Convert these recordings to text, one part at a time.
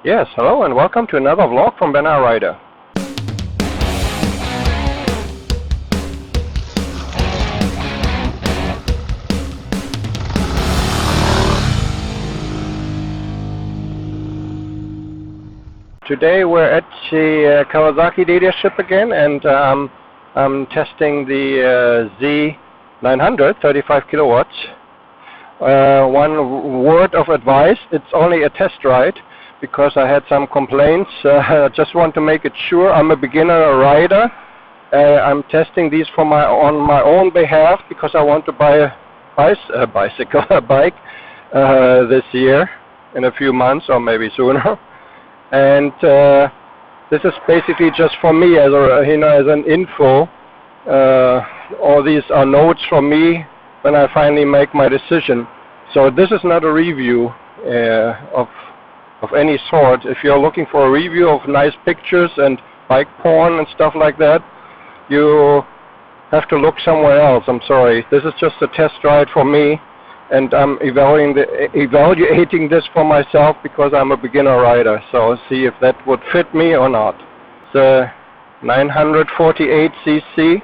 Yes, hello and welcome to another vlog from Ben Rider. Today we're at the Kawasaki dealership again, and I'm testing the Z900 35 kilowatts. One word of advice: it's only a test ride because I had some complaints. I just want to make it sure I'm a beginner rider. I'm testing these on my own behalf because I want to buy a bike this year, in a few months or maybe sooner. And this is basically just for me as an info. All these are notes from me when I finally make my decision. So this is not a review of any sort. If you're looking for a review of nice pictures and bike porn and stuff like that, you have to look somewhere else. I'm sorry. This is just a test ride for me, and I'm evaluating this for myself because I'm a beginner rider. So see if that would fit me or not. The 948 cc.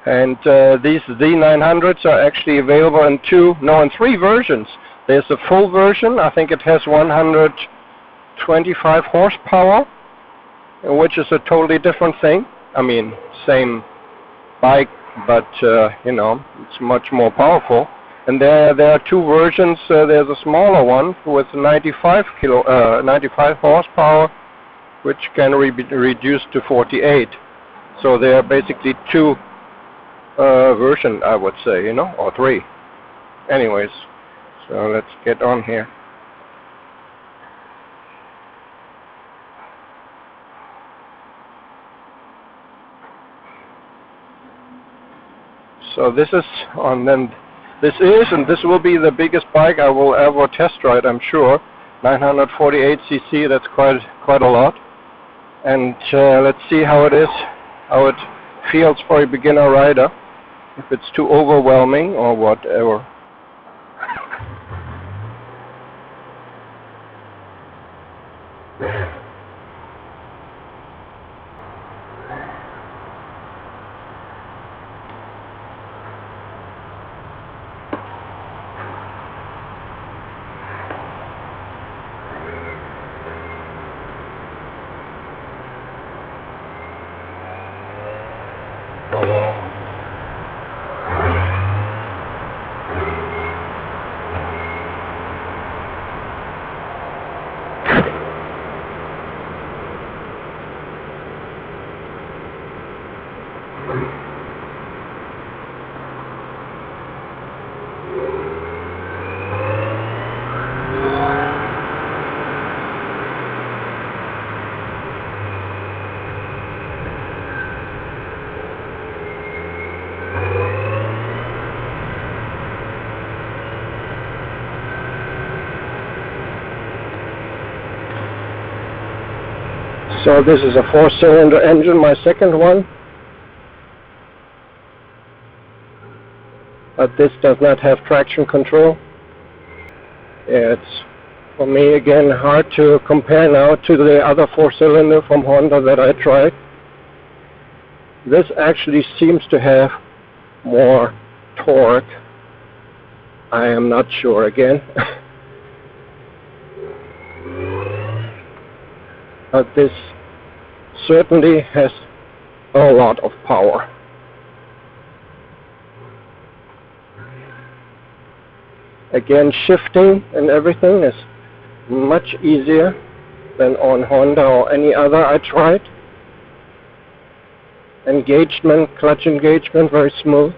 And these Z900s are actually available in three versions. There's a full version. I think it has 125 horsepower, which is a totally different thing. I mean, same bike, but it's much more powerful. And there are two versions. There's a smaller one with 95 horsepower, which can be reduced to 48. So there are basically two version, I would say, or three. Anyways, so let's get on here. So this is and this will be the biggest bike I will ever test ride, I'm sure. 948 cc, that's quite a lot. And let's see how it feels for a beginner rider. If it's too overwhelming or whatever. So this is a 4-cylinder engine, my second one. But this does not have traction control. It's, for me again, hard to compare now to the other 4-cylinder from Honda that I tried. This actually seems to have more torque. I am not sure again. But this certainly has a lot of power. Again, shifting and everything is much easier than on Honda or any other I tried. Clutch engagement, very smooth.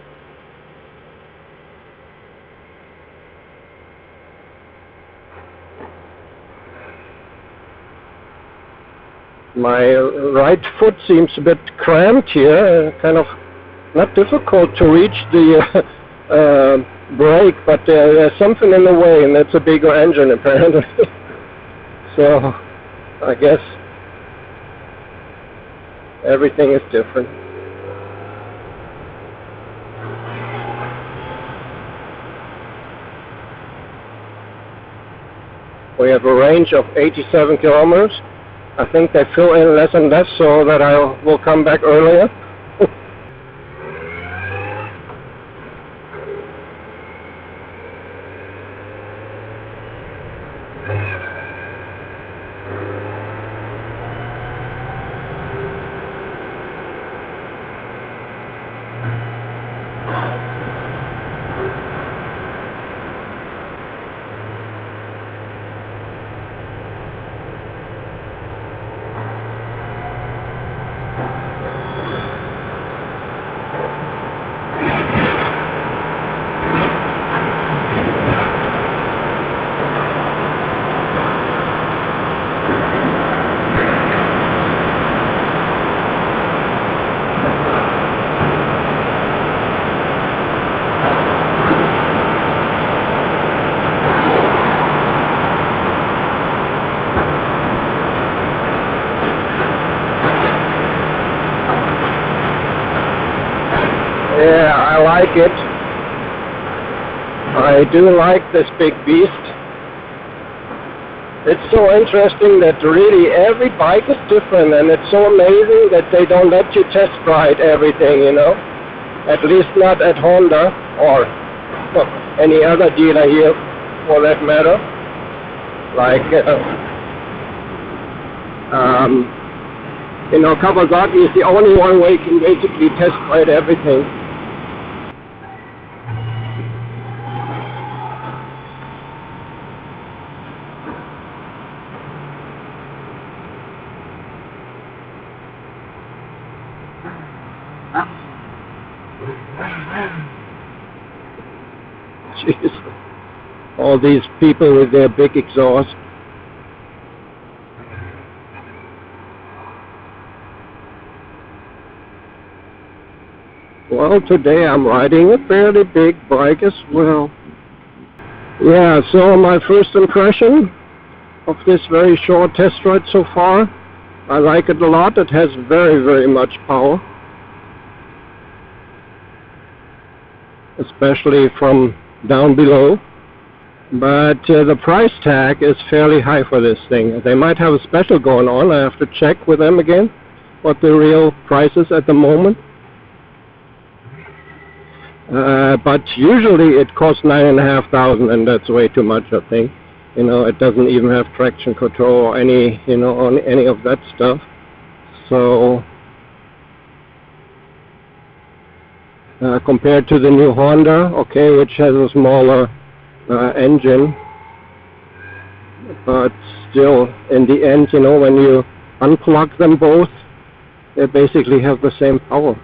My right foot seems a bit cramped here, kind of not difficult to reach the brake, but there's something in the way, and that's a bigger engine apparently. So I guess everything is different. We have a range of 87 kilometers. I think they fill in less and less so that I will come back earlier. Yeah, I like it. I do like this big beast. It's so interesting that really every bike is different, and it's so amazing that they don't let you test ride everything, you know. At least not at Honda or any other dealer here for that matter. Like, you know, Kawasaki is the only one where you can basically test ride everything. Jeez. All these people with their big exhaust. Well, today I'm riding a fairly big bike as well. Yeah, so my first impression of this very short test ride so far, I like it a lot. It has very, very much power. Especially from down below. But the price tag is fairly high for this thing. They might have a special going on. I have to check with them again what the real price is at the moment. But usually it costs $9,500, and that's way too much, I think. You know, it doesn't even have traction control or any, you know, on any of that stuff. So compared to the new Honda, okay, which has a smaller engine, but still, in the end, you know, when you unplug them both, they basically have the same power.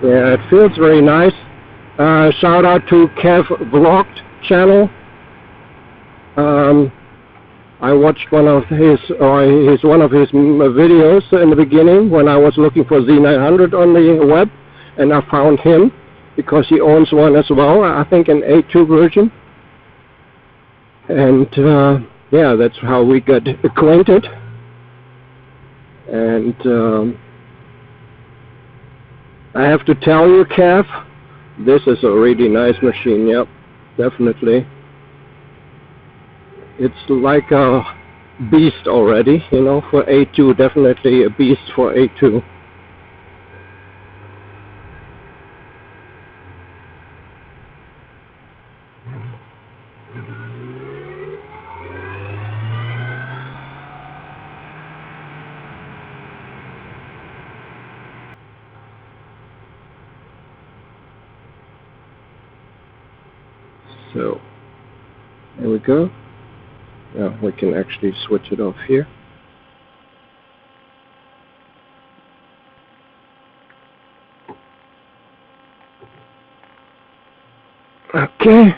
Yeah, it feels very nice. Shout out to Kev Vlogged channel. I watched one of his videos in the beginning when I was looking for Z900 on the web, and I found him because he owns one as well. I think an A2 version. And yeah, that's how we got acquainted. And I have to tell you, Kev, this is a really nice machine. Yep, definitely. It's like a beast already, you know, for A2, definitely a beast for A2. So, there we go. Now we can actually switch it off here. Okay.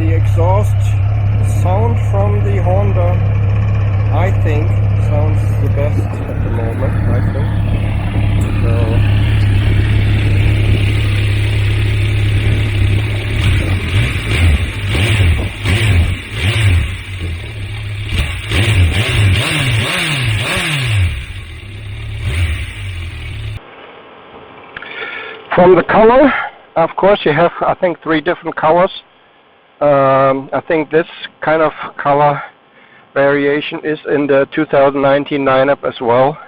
Exhaust sound from the Honda, I think, sounds the best at the moment, I think. From the color, of course, you have, I think, 3 different colors. I think this kind of color variation is in the 2019 lineup as well.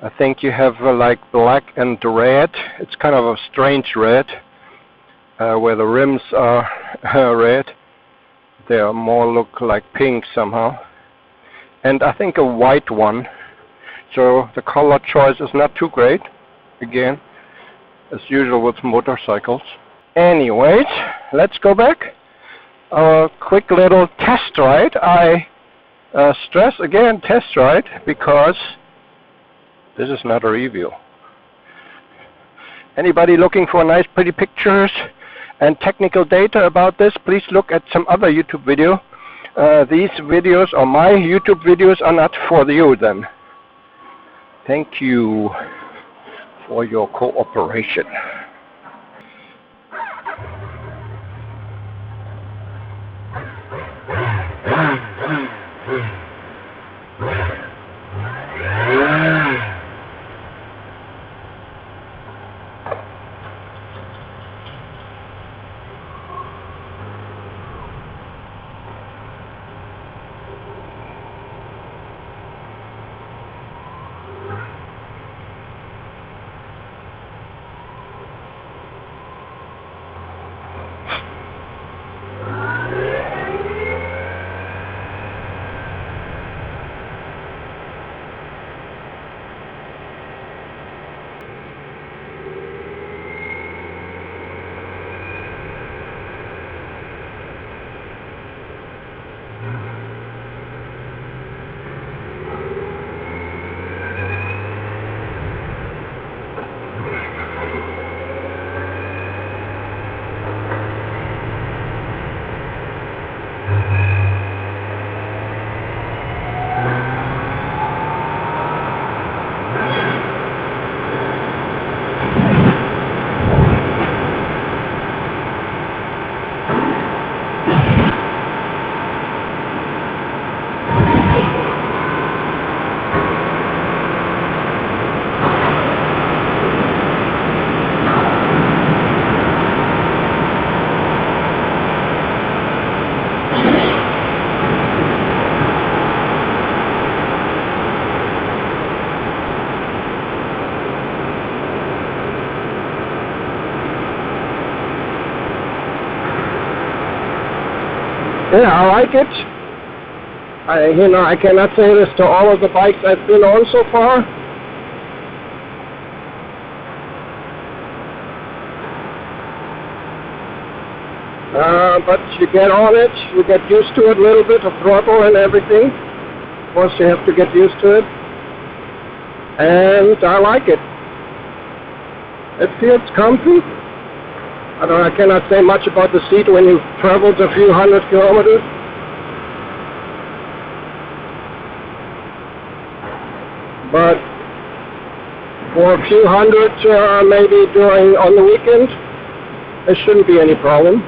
I think you have like black and red. It's kind of a strange red, where the rims are red. They are more look like pink somehow. And I think a white one. So the color choice is not too great, again, as usual with motorcycles. Anyways, let's go back. A quick little test ride. I stress again test ride because this is not a review. Anybody looking for nice pretty pictures and technical data about this, please look at some other YouTube video. These videos, or my YouTube videos, are not for you then. Thank you for your cooperation. Yeah, I like it. I cannot say this to all of the bikes I've been on so far. But you get on it, you get used to it a little bit, the throttle and everything. Of course, you have to get used to it. And I like it. It feels comfy. I cannot say much about the seat when you've traveled a few 100 kilometers. But for a few hundred, maybe on the weekend, there shouldn't be any problem.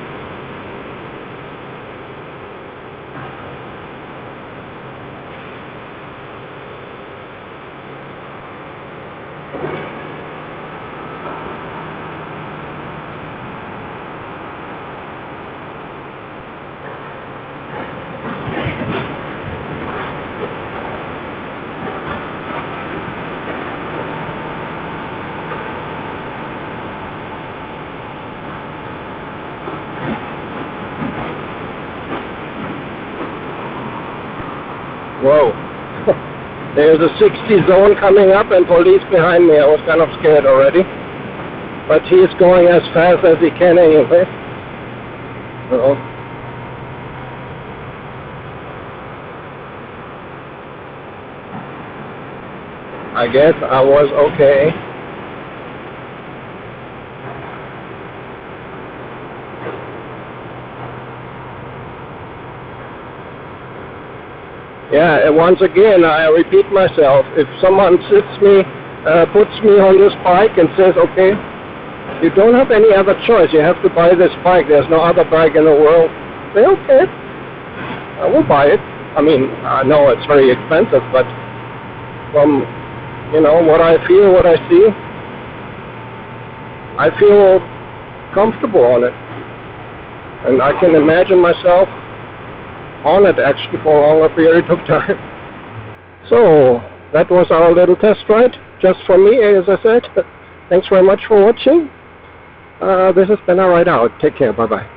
Whoa. There's a 60 zone coming up and police behind me. I was kind of scared already. But he's going as fast as he can anyway. So. I guess I was okay. Yeah, once again, I repeat myself. If someone puts me on this bike and says, okay, you don't have any other choice, you have to buy this bike, there's no other bike in the world, say, okay, I will buy it. I mean, I know it's very expensive, but from, you know, what I feel, what I see, I feel comfortable on it. And I can imagine myself on it actually for a longer period of time. So that was our little test ride, just for me, as I said. Thanks very much for watching. This has been a ride out. Take care. Bye bye.